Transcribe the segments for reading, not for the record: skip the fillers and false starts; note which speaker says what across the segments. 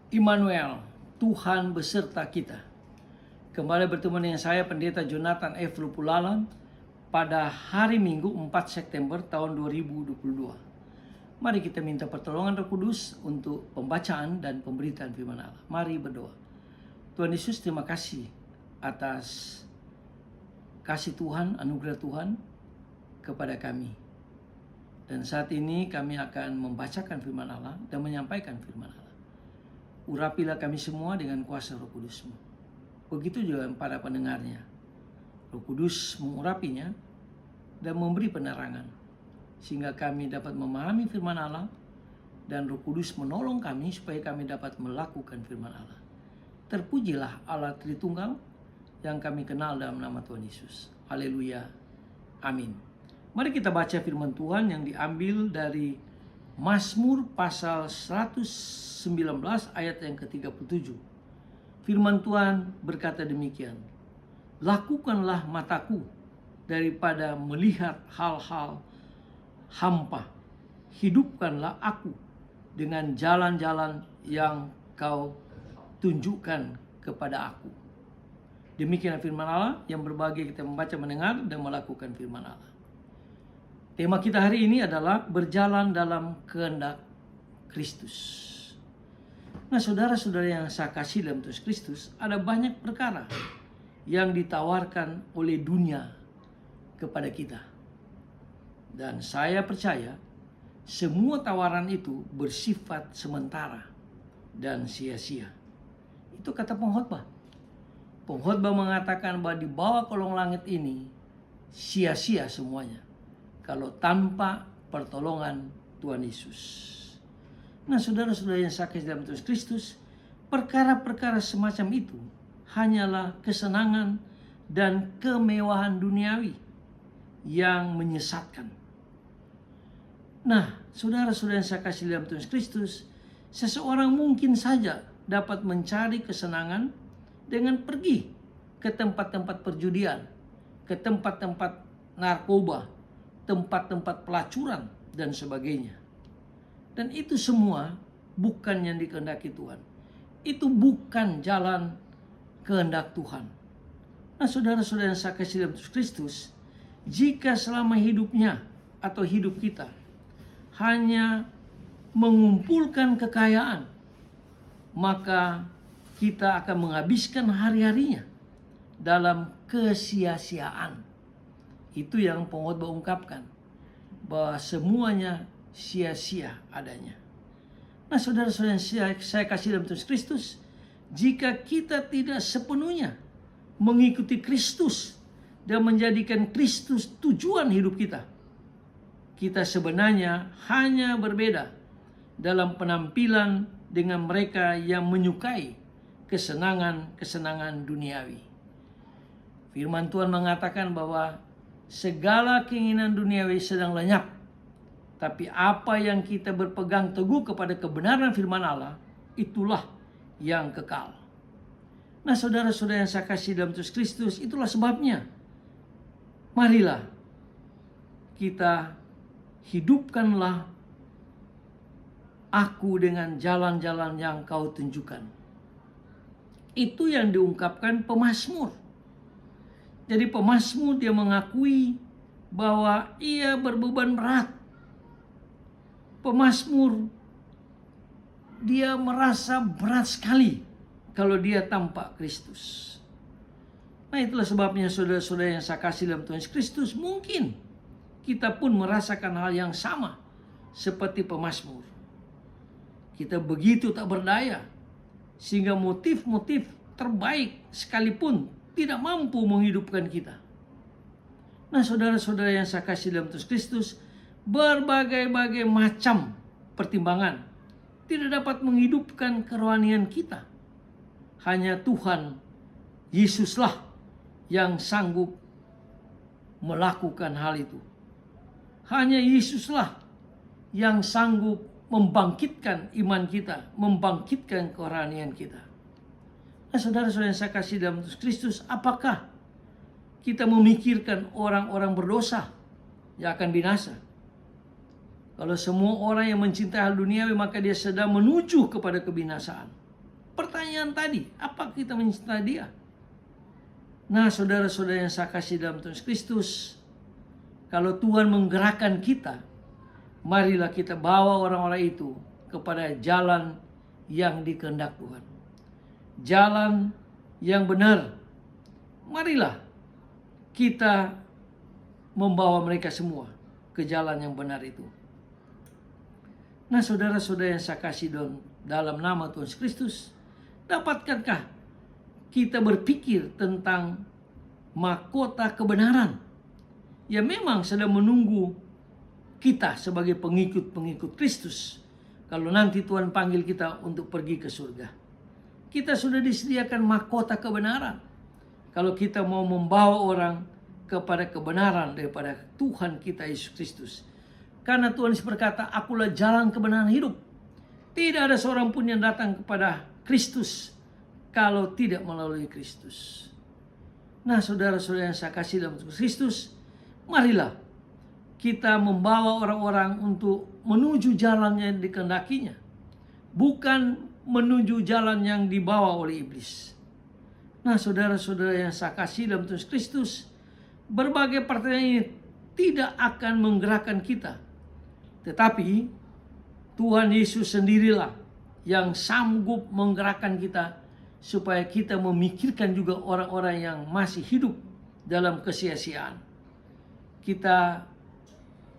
Speaker 1: Immanuel, Tuhan beserta kita. Kembali bertemu dengan saya Pendeta Jonathan F. Lupulalan pada hari Minggu 4 September tahun 2022. Mari kita minta pertolongan Roh Kudus untuk pembacaan dan pemberitaan firman Allah. Mari berdoa. Tuhan Yesus, terima kasih atas kasih Tuhan, anugerah Tuhan kepada kami. Dan saat ini kami akan membacakan firman Allah dan menyampaikan firman Allah. Urapilah kami semua dengan kuasa Roh Kudus-Mu. Begitu juga para pendengarnya. Roh Kudus mengurapinya dan memberi penerangan, sehingga kami dapat memahami firman Allah, dan Roh Kudus menolong kami supaya kami dapat melakukan firman Allah. Terpujilah Allah Tritunggal yang kami kenal dalam nama Tuhan Yesus. Haleluya. Amin. Mari kita baca firman Tuhan yang diambil dari Mazmur pasal 119 ayat yang ke-37. Firman Tuhan berkata demikian. Lakukanlah mataku daripada melihat hal-hal hampa. Hidupkanlah aku dengan jalan-jalan yang kau tunjukkan kepada aku. Demikian firman Allah yang berbahagia kita membaca, mendengar, dan melakukan firman Allah. Tema kita hari ini adalah berjalan dalam kehendak Kristus. Nah, saudara-saudara yang saya kasih dalam Tuhan Kristus, ada banyak perkara yang ditawarkan oleh dunia kepada kita. Dan saya percaya semua tawaran itu bersifat sementara dan sia-sia. Itu kata pengkhotbah. Pengkhotbah mengatakan bahwa di bawah kolong langit ini sia-sia semuanya kalau tanpa pertolongan Tuhan Yesus. Nah, saudara-saudara yang saya kasih dalam Tuhan Kristus, perkara-perkara semacam itu hanyalah kesenangan dan kemewahan duniawi yang menyesatkan. Nah, saudara-saudara yang saya kasih dalam Tuhan Kristus, seseorang mungkin saja dapat mencari kesenangan dengan pergi ke tempat-tempat perjudian, ke tempat-tempat narkoba, tempat-tempat pelacuran, dan sebagainya. Dan itu semua bukan yang dikehendaki Tuhan. Itu bukan jalan kehendak Tuhan. Nah, saudara-saudara yang saya kasih dalam Kristus, jika selama hidupnya atau hidup kita hanya mengumpulkan kekayaan, maka kita akan menghabiskan hari-harinya dalam kesia-siaan. Itu yang pengkhotbah ungkapkan, bahwa semuanya sia-sia adanya. Nah, saudara-saudara yang saya kasih dalam Tuhan Kristus, jika kita tidak sepenuhnya mengikuti Kristus dan menjadikan Kristus tujuan hidup kita, kita sebenarnya hanya berbeda dalam penampilan dengan mereka yang menyukai kesenangan-kesenangan duniawi. Firman Tuhan mengatakan bahwa segala keinginan duniawi sedang lenyap, tapi apa yang kita berpegang teguh kepada kebenaran firman Allah, itulah yang kekal. Nah, saudara-saudara yang saya kasih dalam Tuhan Kristus, itulah sebabnya marilah kita hidupkanlah aku dengan jalan-jalan yang kau tunjukkan. Itu yang diungkapkan pemazmur. Jadi pemazmur dia mengakui bahwa ia berbeban berat. Pemazmur dia merasa berat sekali kalau dia tanpa Kristus. Nah, itulah sebabnya saudara-saudara yang saya kasih dalam Tuhan Kristus, mungkin kita pun merasakan hal yang sama seperti pemazmur. Kita begitu tak berdaya sehingga motif-motif terbaik sekalipun tidak mampu menghidupkan kita. Nah, saudara-saudara yang saya kasih dalam Tuhan Kristus, berbagai-bagai macam pertimbangan tidak dapat menghidupkan kerohanian kita. Hanya Tuhan Yesuslah yang sanggup melakukan hal itu. Hanya Yesuslah yang sanggup membangkitkan iman kita, membangkitkan kerohanian kita. Nah, saudara-saudara yang saya kasih dalam Kristus, apakah kita memikirkan orang-orang berdosa yang akan binasa? Kalau semua orang yang mencintai hal duniawi, maka dia sedang menuju kepada kebinasaan. pertanyaan tadi, apa kita mencintai dia? Nah, saudara-saudara yang saya kasih dalam Tuhan Kristus, kalau Tuhan menggerakkan kita, marilah kita bawa orang-orang itu kepada jalan yang dikehendak Tuhan. Jalan yang benar. Marilah kita membawa mereka semua ke jalan yang benar itu. Nah, saudara-saudara yang saya kasih dalam nama Tuhan Kristus, dapatkankah kita berpikir tentang mahkota kebenaran yang memang sedang menunggu kita sebagai pengikut-pengikut Kristus kalau nanti Tuhan panggil kita untuk pergi ke surga? Kita sudah disediakan mahkota kebenaran kalau kita mau membawa orang kepada kebenaran daripada Tuhan kita Yesus Kristus. Karena Tuhan berkata, akulah jalan kebenaran hidup. Tidak ada seorang pun yang datang kepada Kristus kalau tidak melalui Kristus. Nah, saudara-saudara yang saya kasih dalam Kristus, marilah kita membawa orang-orang untuk menuju jalan yang dikehendakinya, bukan menuju jalan yang dibawa oleh iblis. Nah, saudara-saudara yang saya kasih dalam Tuhan Kristus, berbagai pertanyaan ini tidak akan menggerakkan kita, tetapi Tuhan Yesus sendirilah yang sanggup menggerakkan kita supaya kita memikirkan juga orang-orang yang masih hidup dalam kesia-siaan. Kita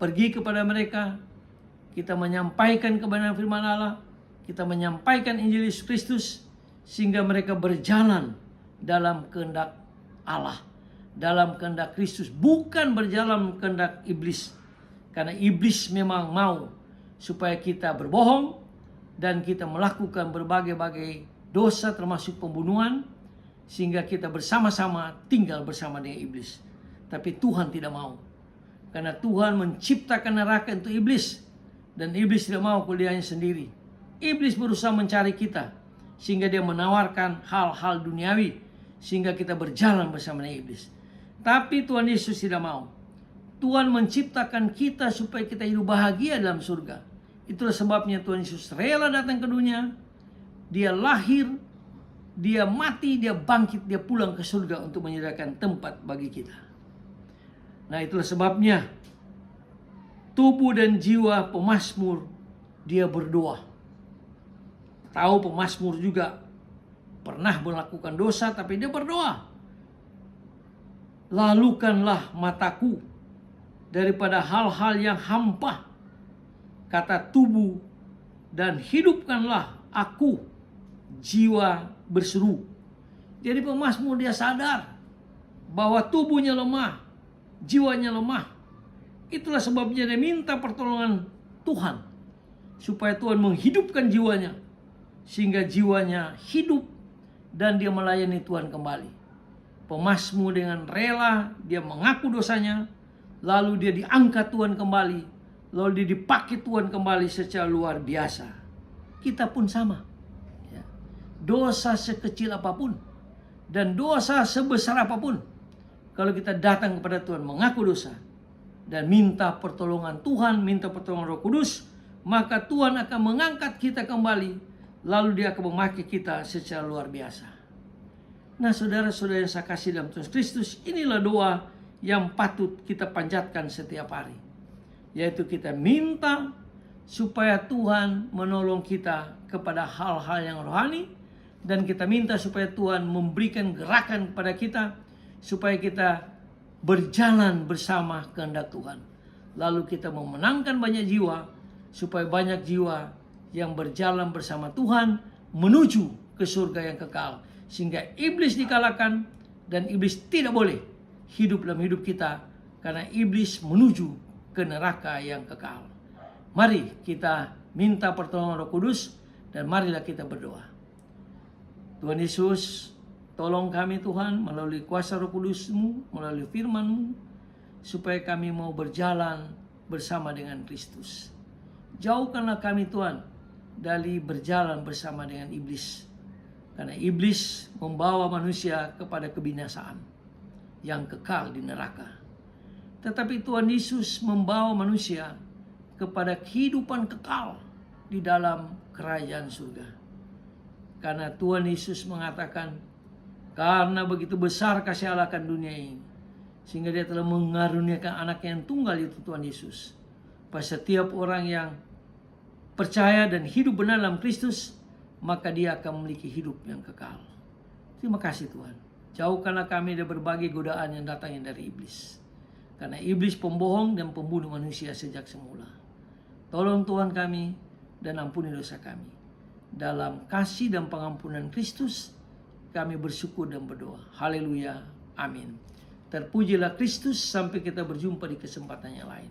Speaker 1: pergi kepada mereka, kita menyampaikan kebenaran firman Allah, kita menyampaikan Injil Yesus Kristus, sehingga mereka berjalan dalam kehendak Allah, dalam kehendak Kristus, bukan berjalan kehendak iblis. Karena iblis memang mau supaya kita berbohong dan kita melakukan berbagai-bagai dosa termasuk pembunuhan, sehingga kita bersama-sama tinggal bersama dengan iblis. Tapi Tuhan tidak mau. Karena Tuhan menciptakan neraka untuk iblis, dan iblis tidak mau kuliahnya sendiri. Iblis berusaha mencari kita sehingga dia menawarkan hal-hal duniawi sehingga kita berjalan bersama dengan iblis. Tapi Tuhan Yesus tidak mau. Tuhan menciptakan kita supaya kita hidup bahagia dalam surga. Itulah sebabnya Tuhan Yesus rela datang ke dunia. Dia lahir, dia mati, dia bangkit, dia pulang ke surga untuk menyediakan tempat bagi kita. Nah, itulah sebabnya tubuh dan jiwa pemazmur dia berdoa. Tahu pemazmur juga pernah melakukan dosa, tapi dia berdoa. Lalukanlah mataku daripada hal-hal yang hampa, kata tubuh, dan hidupkanlah aku, jiwa berseru. Jadi pemazmur dia sadar bahwa tubuhnya lemah, jiwanya lemah. Itulah sebabnya dia minta pertolongan Tuhan, supaya Tuhan menghidupkan jiwanya, sehingga jiwanya hidup dan dia melayani Tuhan kembali. Pemazmur dengan rela dia mengaku dosanya, lalu dia diangkat Tuhan kembali, lalu dia dipakai Tuhan kembali secara luar biasa. Kita pun sama. Dosa sekecil apapun dan dosa sebesar apapun, kalau kita datang kepada Tuhan mengaku dosa dan minta pertolongan Tuhan, minta pertolongan Roh Kudus, maka Tuhan akan mengangkat kita kembali, lalu dia akan memakai kita secara luar biasa. Nah, saudara-saudara yang saya kasih dalam Tuhan Kristus, inilah doa yang patut kita panjatkan setiap hari, yaitu kita minta supaya Tuhan menolong kita kepada hal-hal yang rohani, dan kita minta supaya Tuhan memberikan gerakan kepada kita supaya kita berjalan bersama kehendak Tuhan. Lalu kita memenangkan banyak jiwa, supaya banyak jiwa yang berjalan bersama Tuhan menuju ke surga yang kekal, sehingga iblis dikalahkan dan iblis tidak boleh hidup dalam hidup kita, karena iblis menuju ke neraka yang kekal. Mari kita minta pertolongan Roh Kudus dan marilah kita berdoa. Tuhan Yesus, tolong kami Tuhan melalui kuasa Roh Kudus-Mu, melalui firman-Mu, supaya kami mau berjalan bersama dengan Kristus. Jauhkanlah kami Tuhan dari berjalan bersama dengan iblis, karena iblis membawa manusia kepada kebinasaan yang kekal di neraka. Tetapi Tuhan Yesus membawa manusia kepada kehidupan kekal di dalam kerajaan surga. Karena Tuhan Yesus mengatakan, karena begitu besar kasih Allah akan dunia ini, sehingga dia telah mengaruniakan anak yang tunggal, itu Tuhan Yesus. Pada setiap orang yang percaya dan hidup benar dalam Kristus, maka dia akan memiliki hidup yang kekal. Terima kasih Tuhan. Jauhkanlah kami dari berbagai godaan yang datangnya dari iblis. Karena iblis pembohong dan pembunuh manusia sejak semula. Tolong Tuhan kami dan ampuni dosa kami. Dalam kasih dan pengampunan Kristus, kami bersyukur dan berdoa. Haleluya. Amin. Terpujilah Kristus, sampai kita berjumpa di kesempatan yang lain.